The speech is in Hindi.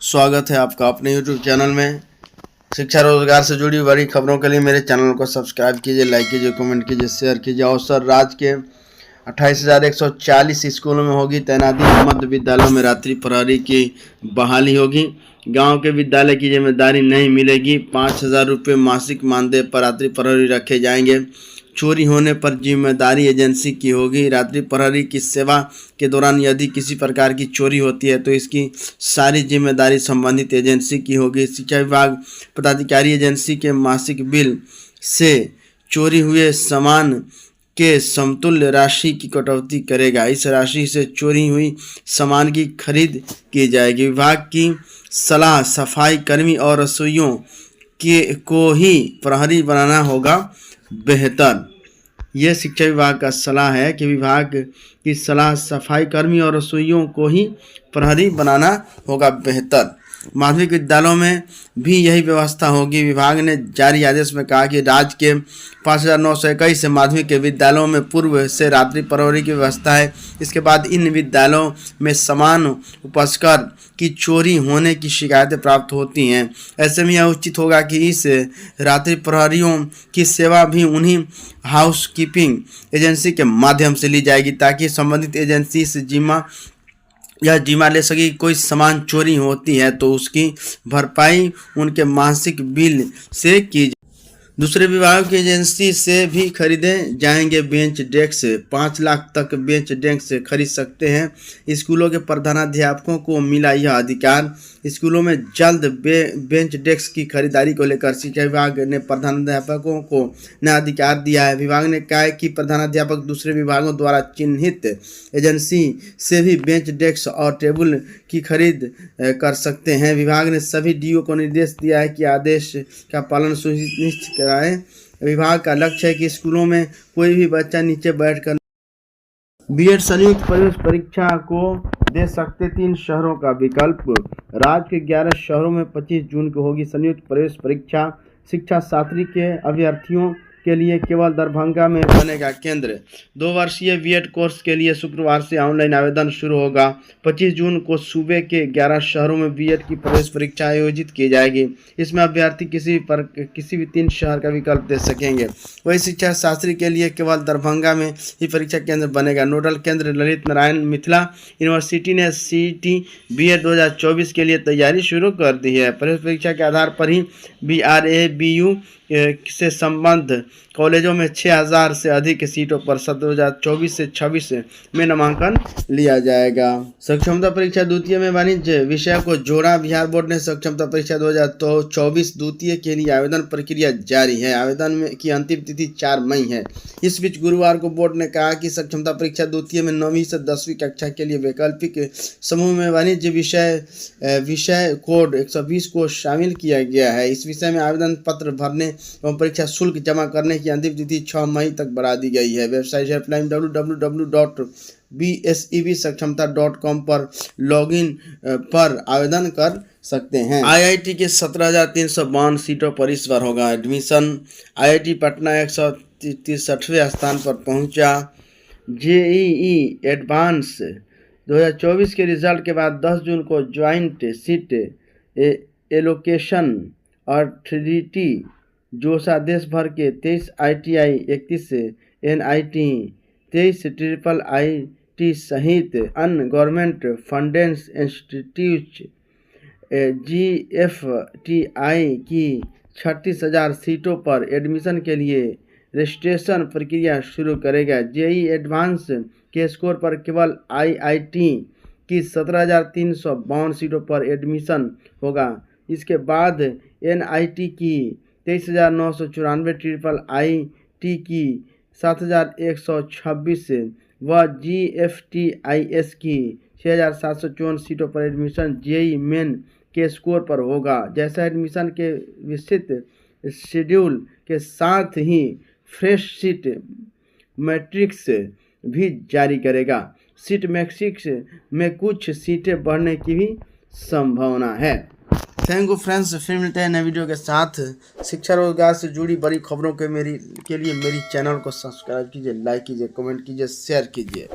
स्वागत है आपका अपने YouTube चैनल में। शिक्षा रोजगार से जुड़ी बड़ी खबरों के लिए मेरे चैनल को सब्सक्राइब कीजिए, लाइक कीजिए, कमेंट कीजिए, शेयर कीजिए। अवसर राज्य के 28,140 स्कूलों में होगी तैनाती। मध्य विद्यालयों में रात्रि प्रहरी की बहाली होगी। गांव के विद्यालय की जिम्मेदारी नहीं मिलेगी। 5,000 रुपये मासिक मानदेय पर रात्रि प्रहरी रखे जाएंगे। चोरी होने पर जिम्मेदारी एजेंसी की होगी। रात्रि प्रहरी की सेवा के दौरान यदि किसी प्रकार की चोरी होती है तो इसकी सारी जिम्मेदारी संबंधित एजेंसी की होगी। शिक्षा विभाग पदाधिकारी एजेंसी के मासिक बिल से चोरी हुए सामान के समतुल्य राशि की कटौती करेगा। इस राशि से चोरी हुई सामान की खरीद की जाएगी। विभाग की सलाह सफाई कर्मी और रसोइयों को ही प्रहरी बनाना होगा बेहतर। यह शिक्षा विभाग का सलाह है कि विभाग की सलाह सफाई कर्मी और रसोइयों को ही प्रहरी बनाना होगा बेहतर। माध्यमिक विद्यालयों में भी यही व्यवस्था होगी। विभाग ने जारी आदेश में कहा कि राज्य के 5,921 माध्यमिक विद्यालयों में पूर्व से रात्रि प्रहरी की व्यवस्था है। इसके बाद इन विद्यालयों में सामान उपस्कर की चोरी होने की शिकायतें प्राप्त होती हैं। ऐसे में यह उचित होगा कि इस रात्रि प्रहरियों की सेवा भी उन्हीं हाउस कीपिंग एजेंसी के माध्यम से ली जाएगी ताकि संबंधित एजेंसी से जिम्मा ले सके। कोई सामान चोरी होती है तो उसकी भरपाई उनके मासिक बिल से की जाए। दूसरे विभागों की एजेंसी से भी खरीदे जाएंगे बेंच डेस्क। 5 लाख तक बेंच डेस्क खरीद सकते हैं। स्कूलों के प्रधानाध्यापकों को मिला यह अधिकार। स्कूलों में जल्द बेंच डेस्क की खरीदारी को लेकर शिक्षा विभाग ने प्रधानाध्यापकों को नया अधिकार दिया है। विभाग ने कहा है कि प्रधानाध्यापक दूसरे विभागों द्वारा चिन्हित एजेंसी से भी बेंच डेस्क और टेबल की खरीद कर सकते हैं। विभाग ने सभी डीओ को निर्देश दिया है कि आदेश का पालन सुनिश्चित कराएं। विभाग का लक्ष्य है कि स्कूलों में कोई भी बच्चा नीचे बैठकर बीएड संयुक्त प्रवेश परीक्षा को दे सकते। 3 शहरों का विकल्प। राज्य के 11 शहरों में 25 जून को होगी संयुक्त प्रवेश परीक्षा। शिक्षा शास्त्री के अभ्यर्थियों के लिए केवल दरभंगा में बनेगा केंद्र। 2 वर्षीय बीएड कोर्स के लिए शुक्रवार से ऑनलाइन आवेदन शुरू होगा। 25 जून को सूबे के 11 शहरों में बीएड की प्रवेश परीक्षा आयोजित की जाएगी। इसमें अभ्यर्थी किसी भी 3 शहर का विकल्प दे सकेंगे। वही शिक्षा शास्त्री के लिए केवल दरभंगा में ही परीक्षा केंद्र बनेगा। नोडल केंद्र ललित नारायण मिथिला यूनिवर्सिटी ने सीईटी बीएड 2024 के लिए तैयारी शुरू कर दी है। प्रवेश परीक्षा के आधार पर ही बीआरए बीयू से संबद्ध कॉलेजों में 6,000 से अधिक सीटों पर 2024 से 26 में नामांकन लिया जाएगा। सक्षमता परीक्षा द्वितीय में वाणिज्य विषय को जोड़ा। बिहार बोर्ड ने सक्षमता परीक्षा 2024 द्वितीय के लिए आवेदन प्रक्रिया जारी है। आवेदन की अंतिम तिथि 4 मई है। इस बीच गुरुवार को बोर्ड ने कहा कि सक्षमता परीक्षा द्वितीय में 9वीं से 10वीं कक्षा के लिए वैकल्पिक समूह में वाणिज्य विषय कोड 120 को शामिल किया गया है। इस विषय में आवेदन पत्र भरने एवं परीक्षा शुल्क जमा करने की अंतिम तिथि 6 मई तक बढ़ा दी गई है। वेबसाइट हेल्पलाइन www.bsebsakshamta.com पर लॉगिन पर आवेदन कर सकते हैं। आईआईटी के 17,352 सीटों पर इस बार होगा एडमिशन। आईआईटी पटना 163वें स्थान पर पहुंचा। जेईई एडवांस 2024 के रिजल्ट के बाद 10 जून को ज्वाइंट सीट एलोकेशन अथॉरिटी जोसा देश भर के 23 आईटीआई, 31 एनआईटी, 23 ट्रिपल आईटी सहित अन्य गवर्नमेंट फंडेड इंस्टीट्यूट जीएफटीआई की 36,000 सीटों पर एडमिशन के लिए रजिस्ट्रेशन प्रक्रिया शुरू करेगा। जेईई एडवांस के स्कोर पर केवल आईआईटी की 17,352 सीटों पर एडमिशन होगा। इसके बाद एनआईटी की 23,994, ट्रिपल आईटी की 7,126 व जीएफटीआईएस की 6,754 सीटों पर एडमिशन जेईई मेन के स्कोर पर होगा। जैसा एडमिशन के विस्तृत शेड्यूल के साथ ही फ्रेश सीट मैट्रिक्स भी जारी करेगा। सीट मैट्रिक्स में कुछ सीटें बढ़ने की भी संभावना है। थैंक यू फ्रेंड्स, फिर मिलते हैं नए वीडियो के साथ। शिक्षा रोजगार से जुड़ी बड़ी खबरों के लिए मेरी चैनल को सब्सक्राइब कीजिए, लाइक कीजिए, कमेंट कीजिए, शेयर कीजिए।